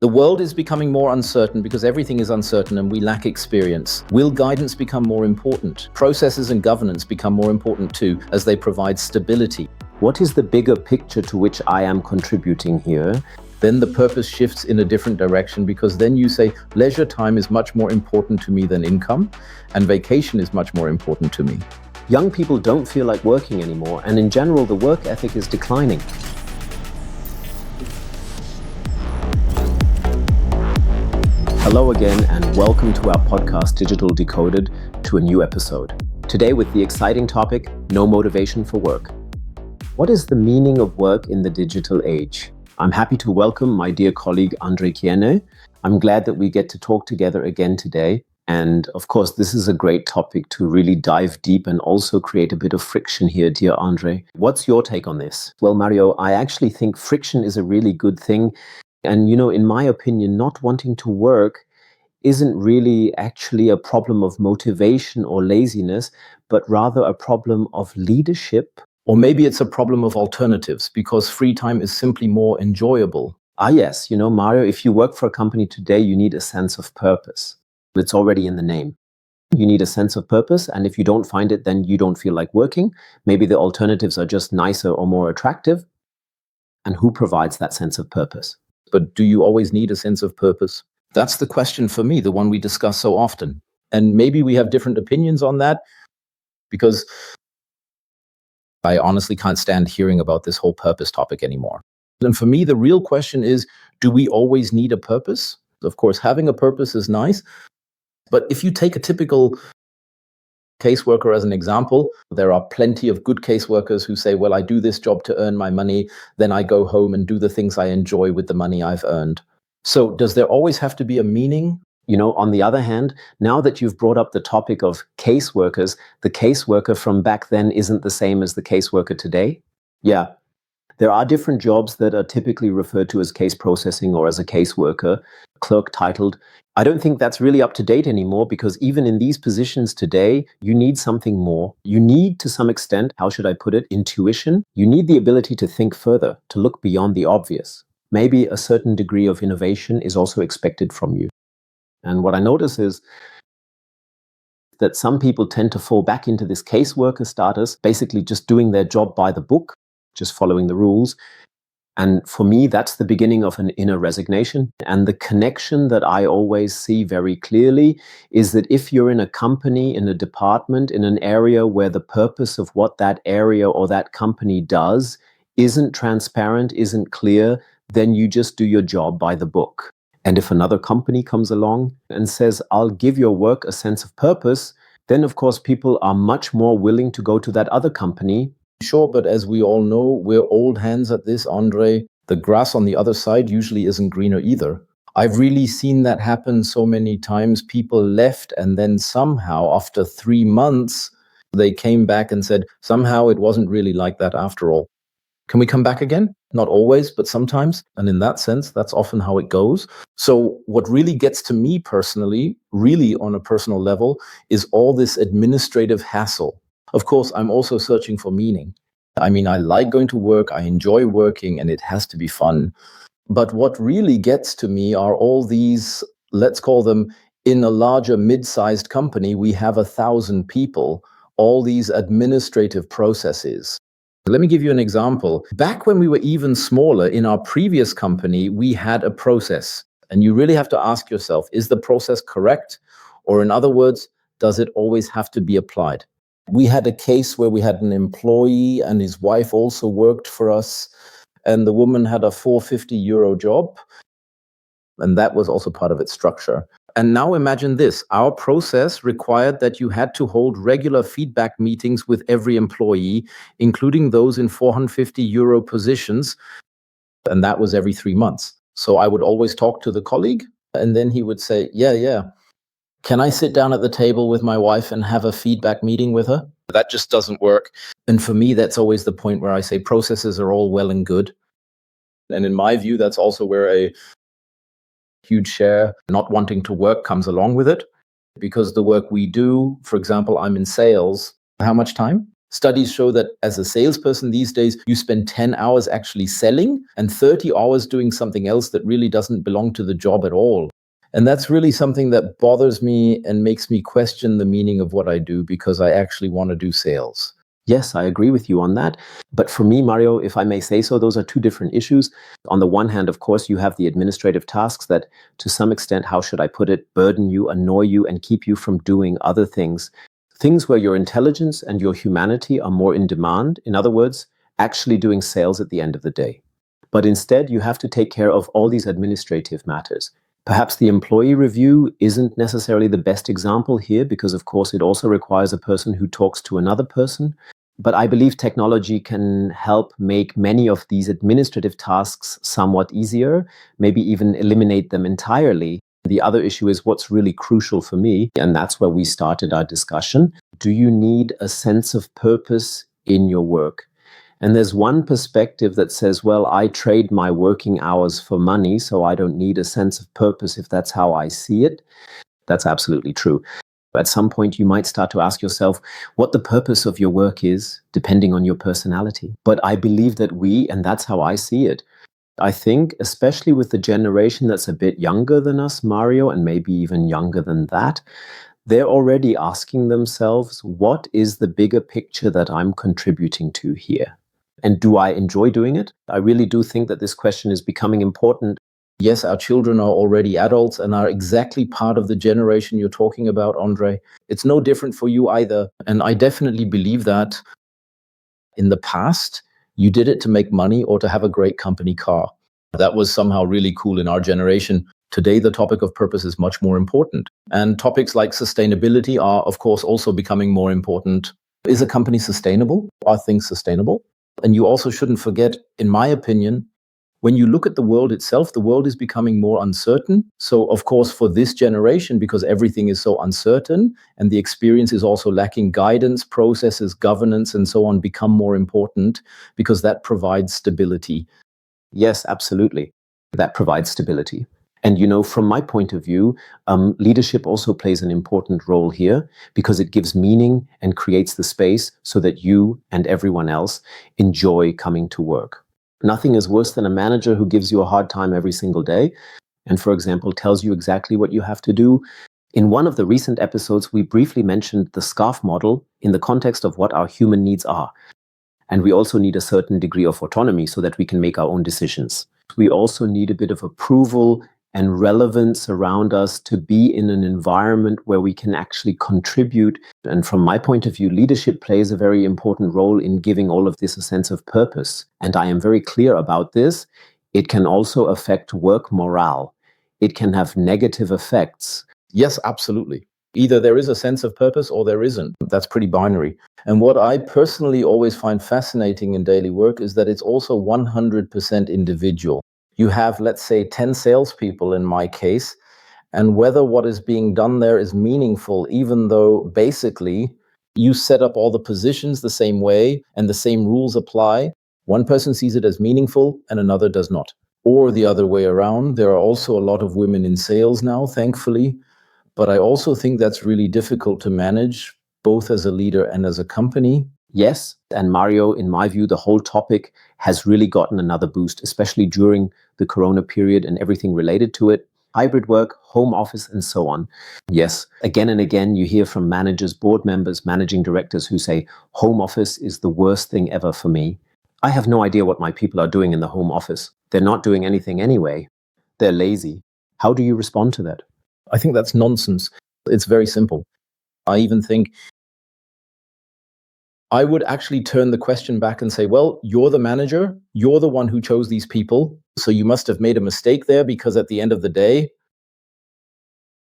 The world is becoming more uncertain because everything is uncertain and we lack experience. Will guidance become more important? Processes and governance become more important too, as they provide stability. What is the bigger picture to which I am contributing here? Then the purpose shifts in a different direction, because then you say leisure time is much more important to me than income, and vacation is much more important to me. Young people don't feel like working anymore, and in general, the work ethic is declining. Hello again, and welcome to our podcast, Digital.Decoded, to a new episode. Today with the exciting topic, no motivation for work. What is the meaning of work in the digital age? I'm happy to welcome my dear colleague, André Kiehne. I'm glad that we get to talk together again today. And of course, this is a great topic to really dive deep and also create a bit of friction here, dear André. What's your take on this? Well, Mario, I actually think friction is a really good thing. And, in my opinion, not wanting to work isn't really actually a problem of motivation or laziness, but rather a problem of leadership. Or maybe it's a problem of alternatives, because free time is simply more enjoyable. Yes, Mario, if you work for a company today, you need a sense of purpose. It's already in the name. You need a sense of purpose, and if you don't find it, then you don't feel like working. Maybe the alternatives are just nicer or more attractive. And who provides that sense of purpose? But do you always need a sense of purpose? That's the question for me, the one we discuss so often. And maybe we have different opinions on that, because I honestly can't stand hearing about this whole purpose topic anymore. And for me, the real question is, do we always need a purpose? Of course, having a purpose is nice. But if you take a typical caseworker as an example, there are plenty of good caseworkers who say, well, I do this job to earn my money, then I go home and do the things I enjoy with the money I've earned. So does there always have to be a meaning? On the other hand, now that you've brought up the topic of caseworkers, the caseworker from back then isn't the same as the caseworker today. Yeah, there are different jobs that are typically referred to as case processing or as a caseworker, clerk titled. I don't think that's really up to date anymore, because even in these positions today, you need something more. You need, to some extent, how should I put it, intuition. You need the ability to think further, to look beyond the obvious. Maybe a certain degree of innovation is also expected from you. And what I notice is that some people tend to fall back into this caseworker status, basically just doing their job by the book, just following the rules. And for me, that's the beginning of an inner resignation. And the connection that I always see very clearly is that if you're in a company, in a department, in an area where the purpose of what that area or that company does isn't transparent, isn't clear, then you just do your job by the book. And if another company comes along and says, I'll give your work a sense of purpose, then of course people are much more willing to go to that other company. Sure, but as we all know, we're old hands at this, Andre. The grass on the other side usually isn't greener either. I've really seen that happen so many times. People left, and then somehow after 3 months, they came back and said, somehow it wasn't really like that after all. Can we come back again? Not always, but sometimes. And in that sense, that's often how it goes. So what really gets to me personally, really on a personal level, is all this administrative hassle. Of course, I'm also searching for meaning. I mean, I like going to work, I enjoy working, and it has to be fun. But what really gets to me are all these, let's call them, in a larger mid-sized company, we have 1,000 people, all these administrative processes. Let me give you an example. Back when we were even smaller, in our previous company, we had a process. And you really have to ask yourself, is the process correct? Or in other words, does it always have to be applied? We had a case where we had an employee and his wife also worked for us. And the woman had a €450 job. And that was also part of its structure. And now imagine this, our process required that you had to hold regular feedback meetings with every employee, including those in €450 positions. And that was every 3 months. So I would always talk to the colleague, and then he would say, yeah, can I sit down at the table with my wife and have a feedback meeting with her? That just doesn't work. And for me, that's always the point where I say processes are all well and good. And in my view, that's also where a huge share not wanting to work comes along with it, because the work we do, for example, I'm in sales. How much time? Studies show that as a salesperson these days, you spend 10 hours actually selling and 30 hours doing something else that really doesn't belong to the job at all. And that's really something that bothers me and makes me question the meaning of what I do, because I actually want to do sales. Yes, I agree with you on that. But for me, Mario, if I may say so, those are two different issues. On the one hand, of course, you have the administrative tasks that, to some extent, how should I put it, burden you, annoy you, and keep you from doing other things. Things where your intelligence and your humanity are more in demand. In other words, actually doing sales at the end of the day. But instead, you have to take care of all these administrative matters. Perhaps the employee review isn't necessarily the best example here because, of course, it also requires a person who talks to another person. But I believe technology can help make many of these administrative tasks somewhat easier, maybe even eliminate them entirely. The other issue is what's really crucial for me, and that's where we started our discussion. Do you need a sense of purpose in your work? And there's one perspective that says, well, I trade my working hours for money, so I don't need a sense of purpose if that's how I see it. That's absolutely true. At some point, you might start to ask yourself what the purpose of your work is, depending on your personality. But I believe that and that's how I see it, I think, especially with the generation that's a bit younger than us, Mario, and maybe even younger than that, they're already asking themselves, what is the bigger picture that I'm contributing to here? And do I enjoy doing it? I really do think that this question is becoming important. Yes, our children are already adults and are exactly part of the generation you're talking about, Andre. It's no different for you either. And I definitely believe that in the past, you did it to make money or to have a great company car. That was somehow really cool in our generation. Today, the topic of purpose is much more important. And topics like sustainability are, of course, also becoming more important. Is a company sustainable? Are things sustainable? And you also shouldn't forget, in my opinion, when you look at the world itself, the world is becoming more uncertain. So, of course, for this generation, because everything is so uncertain and the experience is also lacking, guidance, processes, governance, and so on become more important because that provides stability. Yes, absolutely. That provides stability. And, from my point of view, leadership also plays an important role here because it gives meaning and creates the space so that you and everyone else enjoy coming to work. Nothing is worse than a manager who gives you a hard time every single day and, for example, tells you exactly what you have to do. In one of the recent episodes, we briefly mentioned the SCARF model in the context of what our human needs are. And we also need a certain degree of autonomy so that we can make our own decisions. We also need a bit of approval and relevance around us to be in an environment where we can actually contribute. And from my point of view, leadership plays a very important role in giving all of this a sense of purpose. And I am very clear about this. It can also affect work morale. It can have negative effects. Yes, absolutely. Either there is a sense of purpose or there isn't. That's pretty binary. And what I personally always find fascinating in daily work is that it's also 100% individual. You have, let's say, 10 salespeople in my case, and whether what is being done there is meaningful, even though basically you set up all the positions the same way and the same rules apply, one person sees it as meaningful and another does not. Or the other way around. There are also a lot of women in sales now, thankfully. But I also think that's really difficult to manage, both as a leader and as a company. Yes, and Mario, in my view, the whole topic has really gotten another boost, especially during the Corona period and everything related to it. Hybrid work, home office, and so on. Yes, again and again, you hear from managers, board members, managing directors who say, home office is the worst thing ever for me. I have no idea what my people are doing in the home office. They're not doing anything anyway. They're lazy. How do you respond to that? I think that's nonsense. It's very simple. I even think I would actually turn the question back and say, well, you're the manager. You're the one who chose these people. So you must have made a mistake there, because at the end of the day,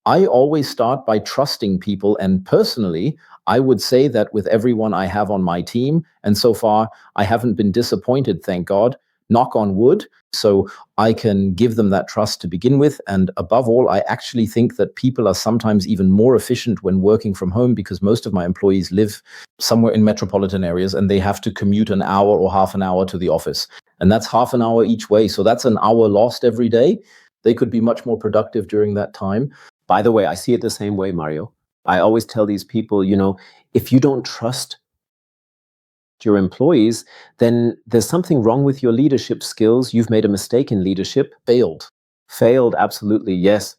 I always start by trusting people. And personally, I would say that with everyone I have on my team. And so far, I haven't been disappointed, thank God. Knock on wood. So I can give them that trust to begin with. And above all, I actually think that people are sometimes even more efficient when working from home, because most of my employees live somewhere in metropolitan areas and they have to commute an hour or half an hour to the office. And that's half an hour each way. So that's an hour lost every day. They could be much more productive during that time. By the way, I see it the same way, Mario. I always tell these people, if you don't trust your employees, then there's something wrong with your leadership skills. You've made a mistake in leadership. Failed, absolutely, yes.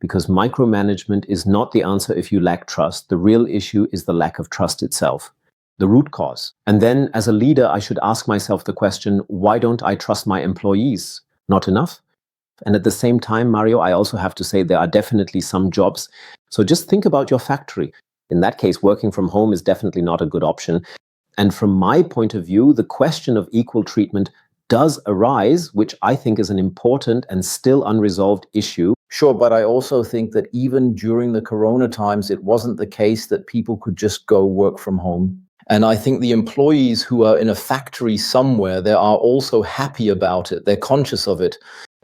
Because micromanagement is not the answer if you lack trust. The real issue is the lack of trust itself, the root cause. And then as a leader, I should ask myself the question, why don't I trust my employees? Not enough? And at the same time, Mario, I also have to say there are definitely some jobs. So just think about your factory. In that case, working from home is definitely not a good option. And from my point of view, the question of equal treatment does arise, which I think is an important and still unresolved issue. Sure, but I also think that even during the corona times, it wasn't the case that people could just go work from home. And I think the employees who are in a factory somewhere, they are also happy about it. They're conscious of it.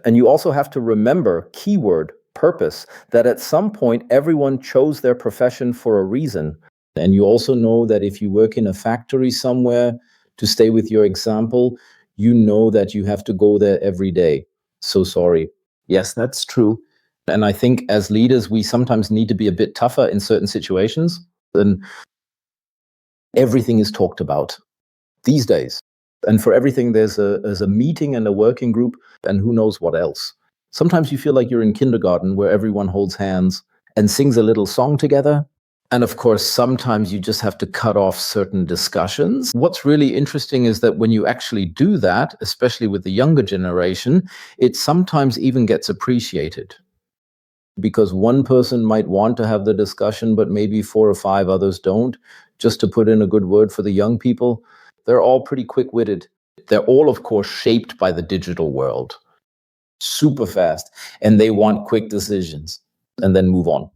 And you also have to remember, keyword, purpose, that at some point, everyone chose their profession for a reason. And you also know that if you work in a factory somewhere, to stay with your example, you know that you have to go there every day. So sorry. Yes, that's true. And I think as leaders, we sometimes need to be a bit tougher in certain situations. And everything is talked about these days. And for everything, there's a meeting and a working group and who knows what else. Sometimes you feel like you're in kindergarten where everyone holds hands and sings a little song together. And of course, sometimes you just have to cut off certain discussions. What's really interesting is that when you actually do that, especially with the younger generation, it sometimes even gets appreciated. Because one person might want to have the discussion, but maybe 4 or 5 others don't, just to put in a good word for the young people. They're all pretty quick-witted. They're all, of course, shaped by the digital world. Super fast. And they want quick decisions and then move on.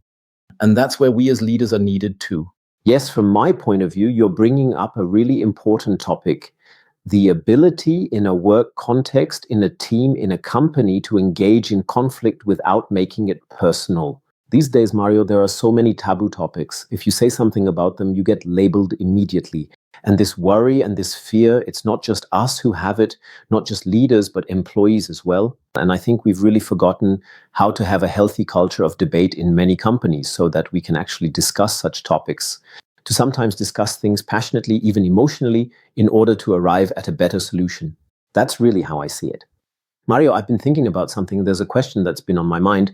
And that's where we as leaders are needed too. Yes, from my point of view, you're bringing up a really important topic. The ability in a work context, in a team, in a company to engage in conflict without making it personal. These days, Mario, there are so many taboo topics. If you say something about them, you get labeled immediately. And this worry and this fear, it's not just us who have it, not just leaders, but employees as well. And I think we've really forgotten how to have a healthy culture of debate in many companies so that we can actually discuss such topics, to sometimes discuss things passionately, even emotionally, in order to arrive at a better solution. That's really how I see it. Mario, I've been thinking about something. There's a question that's been on my mind.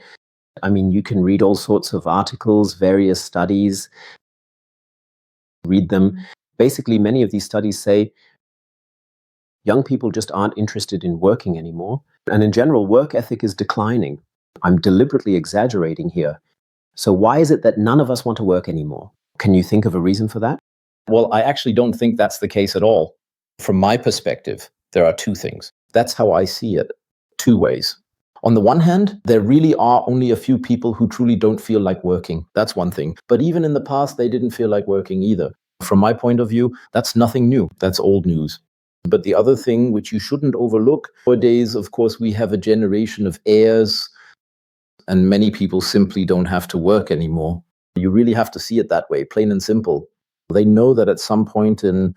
I mean, you can read all sorts of articles, various studies, read them. Basically, many of these studies say young people just aren't interested in working anymore. And in general, work ethic is declining. I'm deliberately exaggerating here. So why is it that none of us want to work anymore? Can you think of a reason for that? Well, I actually don't think that's the case at all. From my perspective, there are 2 things. That's how I see it. 2 ways. On the one hand, there really are only a few people who truly don't feel like working. That's one thing. But even in the past, they didn't feel like working either. From my point of view, that's nothing new. That's old news. But the other thing, which you shouldn't overlook, nowadays, of course, we have a generation of heirs, and many people simply don't have to work anymore. You really have to see it that way, plain and simple. They know that at some point in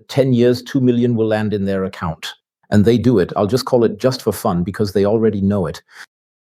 10 years, 2 million will land in their account. And they do it. I'll just call it just for fun because they already know it.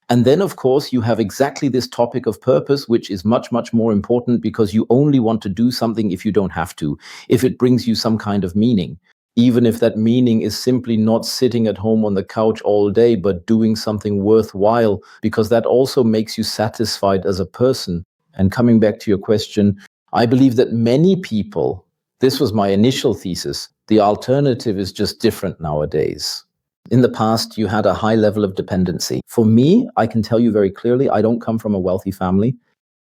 And then, of course, you have exactly this topic of purpose, which is much, much more important because you only want to do something if you don't have to, if it brings you some kind of meaning. Even if that meaning is simply not sitting at home on the couch all day, but doing something worthwhile, because that also makes you satisfied as a person. And coming back to your question, I believe that many people, this was my initial thesis, the alternative is just different nowadays. In the past, you had a high level of dependency. For me, I can tell you very clearly, I don't come from a wealthy family.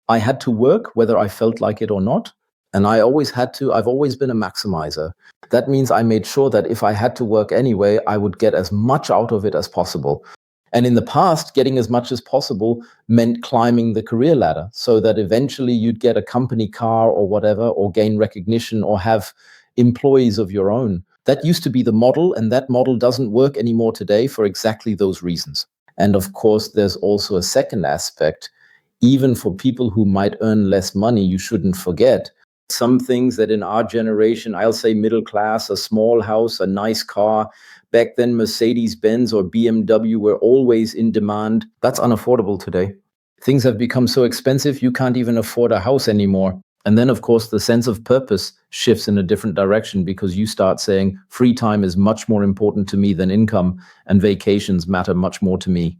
I had to work whether I felt like it or not. And I've always been a maximizer. That means I made sure that if I had to work anyway, I would get as much out of it as possible. And in the past, getting as much as possible meant climbing the career ladder so that eventually you'd get a company car or whatever, or gain recognition or have employees of your own. That used to be the model, and that model doesn't work anymore today for exactly those reasons. And of course, there's also a second aspect. Even for people who might earn less money, you shouldn't forget some things that in our generation, I'll say middle class, a small house, a nice car. Back then, Mercedes-Benz or BMW were always in demand. That's unaffordable today. Things have become so expensive, you can't even afford a house anymore. And then, of course, the sense of purpose shifts in a different direction because you start saying free time is much more important to me than income, and vacations matter much more to me,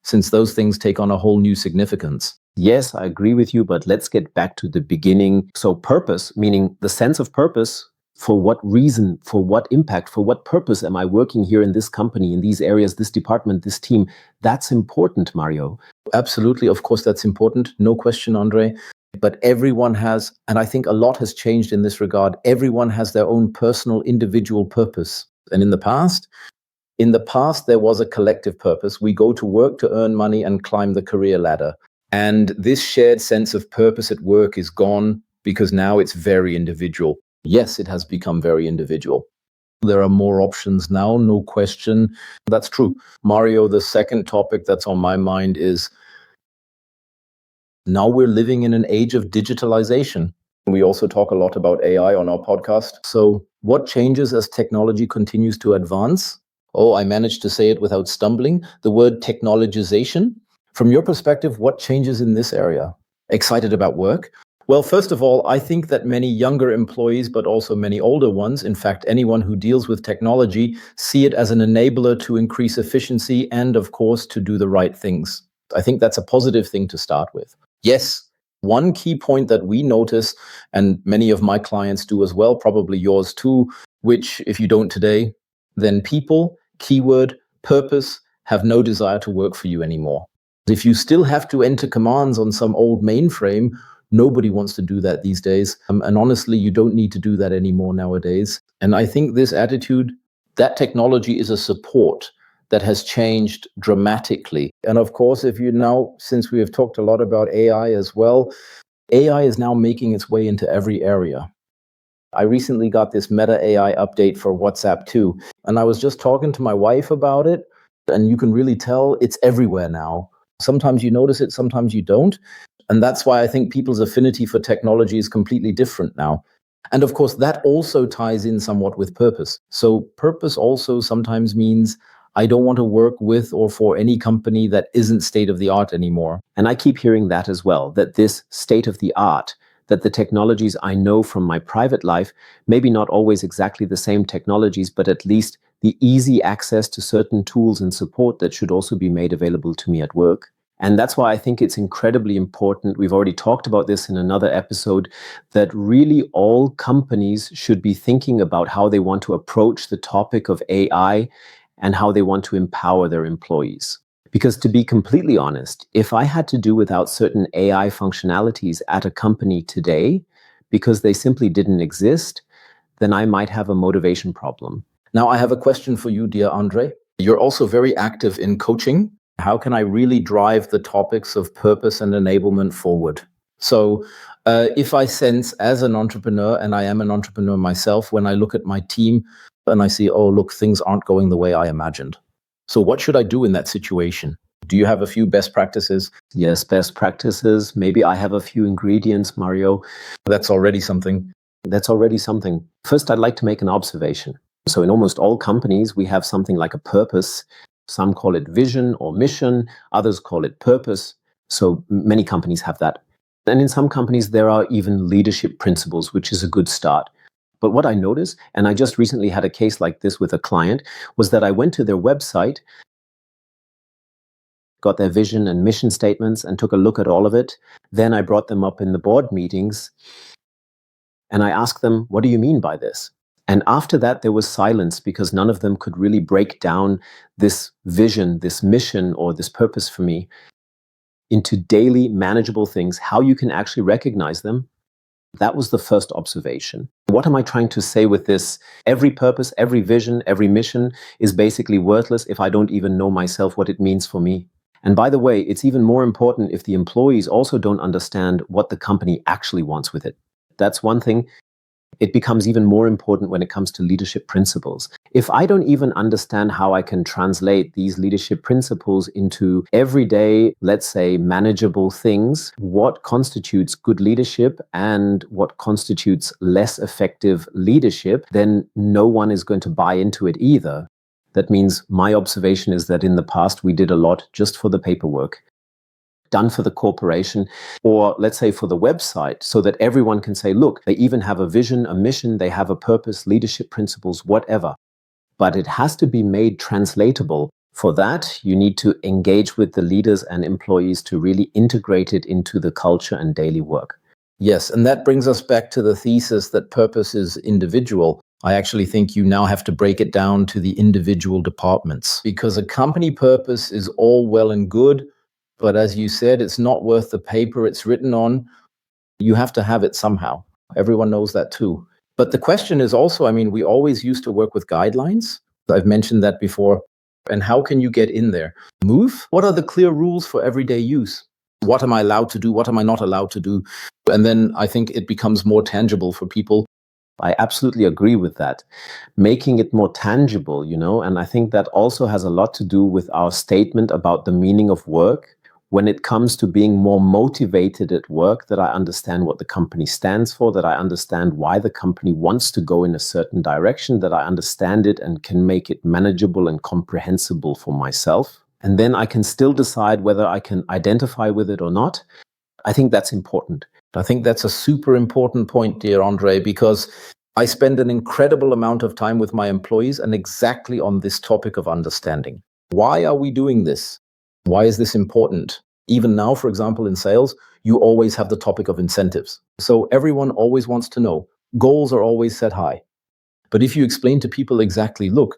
since those things take on a whole new significance. Yes, I agree with you, but let's get back to the beginning. So purpose, meaning the sense of purpose. For what reason, for what impact, for what purpose am I working here in this company, in these areas, this department, this team? That's important, Mario. Absolutely. Of course, that's important. No question, Andre. But everyone has, and I think a lot has changed in this regard, everyone has their own personal, individual purpose. And in the past, there was a collective purpose. We go to work to earn money and climb the career ladder. And this shared sense of purpose at work is gone because now it's very individual. Yes, it has become very individual. There are more options now, no question. That's true. Mario, the second topic that's on my mind is now we're living in an age of digitalization. We also talk a lot about AI on our podcast. So, what changes as technology continues to advance? Oh, I managed to say it without stumbling. The word technologization. From your perspective, what changes in this area? Excited about work? Well, first of all, I think that many younger employees, but also many older ones, in fact, anyone who deals with technology, see it as an enabler to increase efficiency and, of course, to do the right things. I think that's a positive thing to start with. Yes, one key point that we notice, and many of my clients do as well, probably yours too, which if you don't today, then people, keyword, purpose, have no desire to work for you anymore. If you still have to enter commands on some old mainframe, nobody wants to do that these days. And honestly, you don't need to do that anymore nowadays. And I think this attitude, that technology is a support that has changed dramatically. And of course, if you now, since we have talked a lot about AI as well, AI is now making its way into every area. I recently got this Meta AI update for WhatsApp too, and I was just talking to my wife about it, and you can really tell it's everywhere now. Sometimes you notice it, sometimes you don't. And that's why I think people's affinity for technology is completely different now. And of course, that also ties in somewhat with purpose. So purpose also sometimes means I don't want to work with or for any company that isn't state of the art anymore. And I keep hearing that as well, that this state of the art, that the technologies I know from my private life, maybe not always exactly the same technologies, but at least the easy access to certain tools and support that should also be made available to me at work. And that's why I think it's incredibly important. We've already talked about this in another episode, that really all companies should be thinking about how they want to approach the topic of AI and how they want to empower their employees. Because to be completely honest, if I had to do without certain AI functionalities at a company today, because they simply didn't exist, then I might have a motivation problem. Now, I have a question for you, dear Andre. You're also very active in coaching. How can I really drive the topics of purpose and enablement forward? So if I sense as an entrepreneur, and I am an entrepreneur myself, when I look at my team and I see, oh, look, things aren't going the way I imagined. So what should I do in that situation? Do you have a few best practices? Yes, best practices. Maybe I have a few ingredients, Mario. That's already something. That's already something. First, I'd like to make an observation. So in almost all companies, we have something like a purpose. Some call it vision or mission. Others call it purpose. So many companies have that. And in some companies, there are even leadership principles, which is a good start. But what I noticed, and I just recently had a case like this with a client, was that I went to their website, got their vision and mission statements, and took a look at all of it. Then I brought them up in the board meetings, and I asked them, what do you mean by this? And after that, there was silence because none of them could really break down this vision, this mission, or this purpose for me into daily manageable things, how you can actually recognize them. That was the first observation. What am I trying to say with this? Every purpose, every vision, every mission is basically worthless if I don't even know myself what it means for me. And by the way, it's even more important if the employees also don't understand what the company actually wants with it. That's one thing. It becomes even more important when it comes to leadership principles. If I don't even understand how I can translate these leadership principles into everyday, let's say, manageable things, what constitutes good leadership and what constitutes less effective leadership, then no one is going to buy into it either. That means my observation is that in the past we did a lot just for the paperwork. done for the corporation, or let's say for the website, so that everyone can say, look, they even have a vision, a mission, they have a purpose, leadership principles, whatever. But it has to be made translatable. For that, you need to engage with the leaders and employees to really integrate it into the culture and daily work. Yes, and that brings us back to the thesis that purpose is individual. I actually think you now have to break it down to the individual departments, because a company purpose is all well and good, but as you said, it's not worth the paper it's written on. You have to have it somehow. Everyone knows that too. But the question is also, I mean, we always used to work with guidelines. I've mentioned that before. And how can you get in there? Move? What are the clear rules for everyday use? What am I allowed to do? What am I not allowed to do? And then I think it becomes more tangible for people. I absolutely agree with that. Making it more tangible, and I think that also has a lot to do with our statement about the meaning of work. When it comes to being more motivated at work, that I understand what the company stands for, that I understand why the company wants to go in a certain direction, that I understand it and can make it manageable and comprehensible for myself. And then I can still decide whether I can identify with it or not. I think that's important. I think that's a super important point, dear Andre, because I spend an incredible amount of time with my employees and exactly on this topic of understanding. Why are we doing this? Why is this important? Even now, for example, in sales, you always have the topic of incentives. So everyone always wants to know. Goals are always set high. But if you explain to people exactly, look,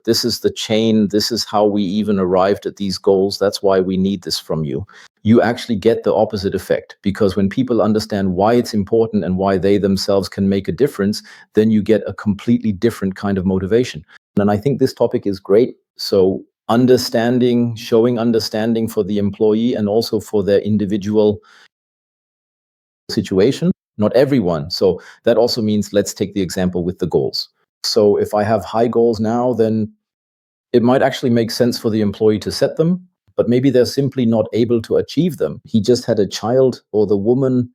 this is the chain, this is how we even arrived at these goals, that's why we need this from you, you actually get the opposite effect. Because when people understand why it's important and why they themselves can make a difference, then you get a completely different kind of motivation. And I think this topic is great. So understanding, showing understanding for the employee and also for their individual situation, not everyone. So that also means, let's take the example with the goals. So if I have high goals now, then it might actually make sense for the employee to set them, but maybe they're simply not able to achieve them. He just had a child, or the woman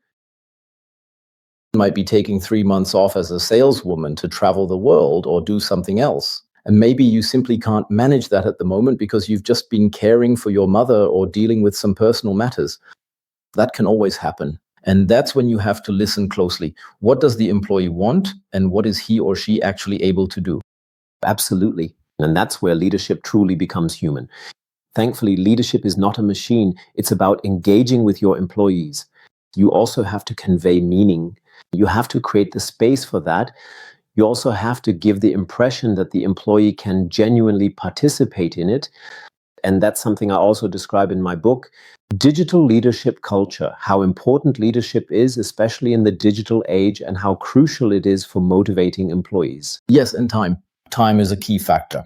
might be taking 3 months off as a saleswoman to travel the world or do something else. And maybe you simply can't manage that at the moment because you've just been caring for your mother or dealing with some personal matters. That can always happen. And that's when you have to listen closely. What does the employee want and what is he or she actually able to do? Absolutely. And that's where leadership truly becomes human. Thankfully, leadership is not a machine. It's about engaging with your employees. You also have to convey meaning. You have to create the space for that. You also have to give the impression that the employee can genuinely participate in it. And that's something I also describe in my book, Digital Leadership Culture, how important leadership is, especially in the digital age, and how crucial it is for motivating employees. Yes, and time. Time is a key factor.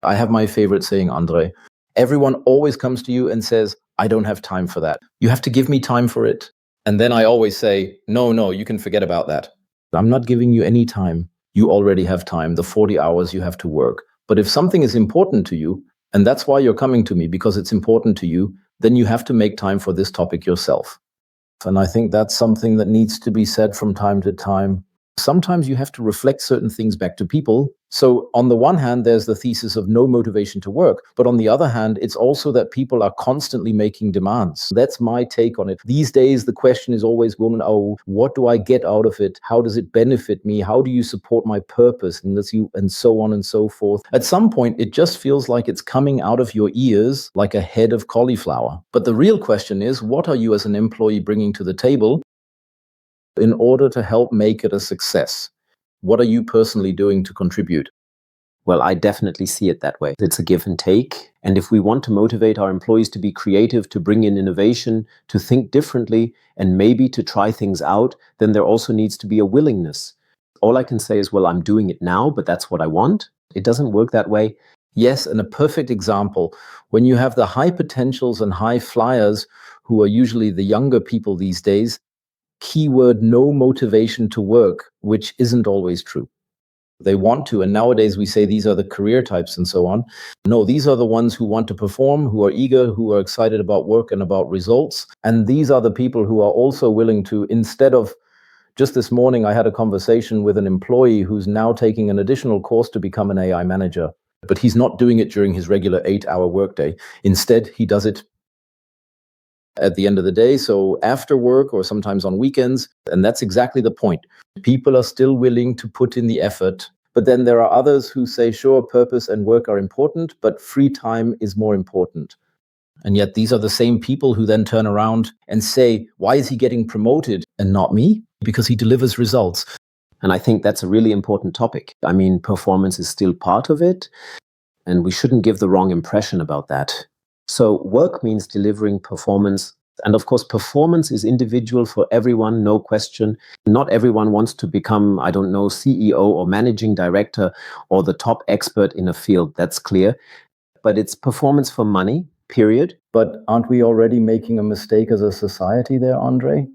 I have my favorite saying, Andre. Everyone always comes to you and says, I don't have time for that. You have to give me time for it. And then I always say, no, you can forget about that. I'm not giving you any time. You already have time, the 40 hours you have to work. But if something is important to you, and that's why you're coming to me, because it's important to you, then you have to make time for this topic yourself. And I think that's something that needs to be said from time to time. Sometimes you have to reflect certain things back to people. So on the one hand, there's the thesis of no motivation to work. But on the other hand, it's also that people are constantly making demands. That's my take on it. These days, the question is always, woman, oh, what do I get out of it? How does it benefit me? How do you support my purpose? And so on and so forth. At some point, it just feels like it's coming out of your ears like a head of cauliflower. But the real question is, what are you as an employee bringing to the table in order to help make it a success? What are you personally doing to contribute? Well, I definitely see it that way. It's a give and take. And if we want to motivate our employees to be creative, to bring in innovation, to think differently, and maybe to try things out, then there also needs to be a willingness. All I can say is, well, I'm doing it now, but that's what I want. It doesn't work that way. Yes, and a perfect example, when you have the high potentials and high flyers, who are usually the younger people these days, keyword no motivation to work, which isn't always true. They want to, and nowadays we say these are the career types and so on. No, these are the ones who want to perform, who are eager, who are excited about work and about results. And these are the people who are also willing to, instead of, just this morning, I had a conversation with an employee who's now taking an additional course to become an AI manager, but he's not doing it during his regular 8-hour workday. Instead, he does it at the end of the day. So after work or sometimes on weekends. And that's exactly the point. People are still willing to put in the effort. But then there are others who say, sure, purpose and work are important, but free time is more important. And yet these are the same people who then turn around and say, why is he getting promoted and not me? Because he delivers results. And I think that's a really important topic. I mean, performance is still part of it, and we shouldn't give the wrong impression about that. So work means delivering performance. And of course, performance is individual for everyone, no question. Not everyone wants to become, I don't know, CEO or managing director or the top expert in a field. That's clear. But it's performance for money, period. But aren't we already making a mistake as a society there, Andre?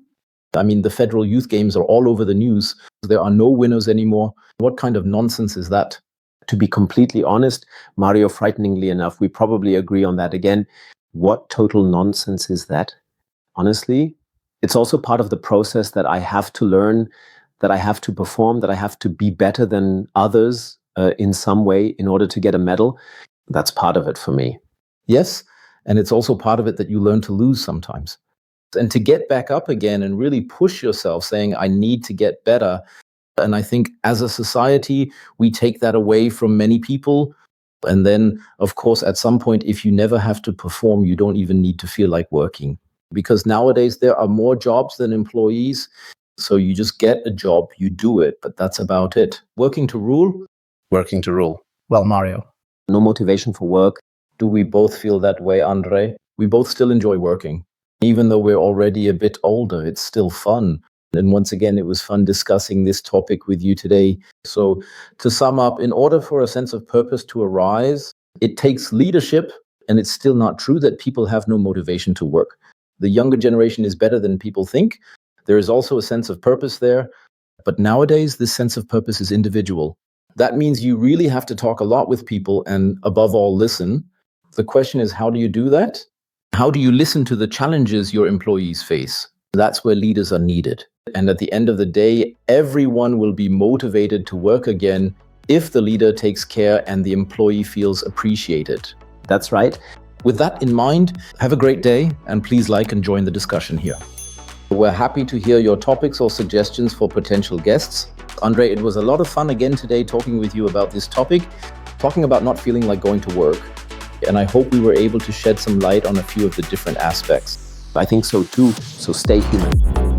I mean, the federal youth games are all over the news. There are no winners anymore. What kind of nonsense is that? To be completely honest, Mario, frighteningly enough, we probably agree on that again. What total nonsense is that? Honestly, it's also part of the process that I have to learn, that I have to perform, that I have to be better than others in some way in order to get a medal. That's part of it for me. Yes, and it's also part of it that you learn to lose sometimes. And to get back up again and really push yourself saying, I need to get better. And I think as a society, we take that away from many people. And then, of course, at some point, if you never have to perform, you don't even need to feel like working. Because nowadays, there are more jobs than employees. So you just get a job, you do it, but that's about it. Working to rule? Working to rule. Well, Mario. No motivation for work. Do we both feel that way, Andre? We both still enjoy working. Even though we're already a bit older, it's still fun. And once again, it was fun discussing this topic with you today. So to sum up, in order for a sense of purpose to arise, it takes leadership, and it's still not true that people have no motivation to work. The younger generation is better than people think. There is also a sense of purpose there. But nowadays, this sense of purpose is individual. That means you really have to talk a lot with people and above all, listen. The question is, how do you do that? How do you listen to the challenges your employees face? That's where leaders are needed. And at the end of the day, everyone will be motivated to work again if the leader takes care and the employee feels appreciated. That's right. With that in mind, have a great day and please like and join the discussion here. We're happy to hear your topics or suggestions for potential guests. Andre, it was a lot of fun again today talking with you about this topic, talking about not feeling like going to work. And I hope we were able to shed some light on a few of the different aspects. I think so too. So stay human.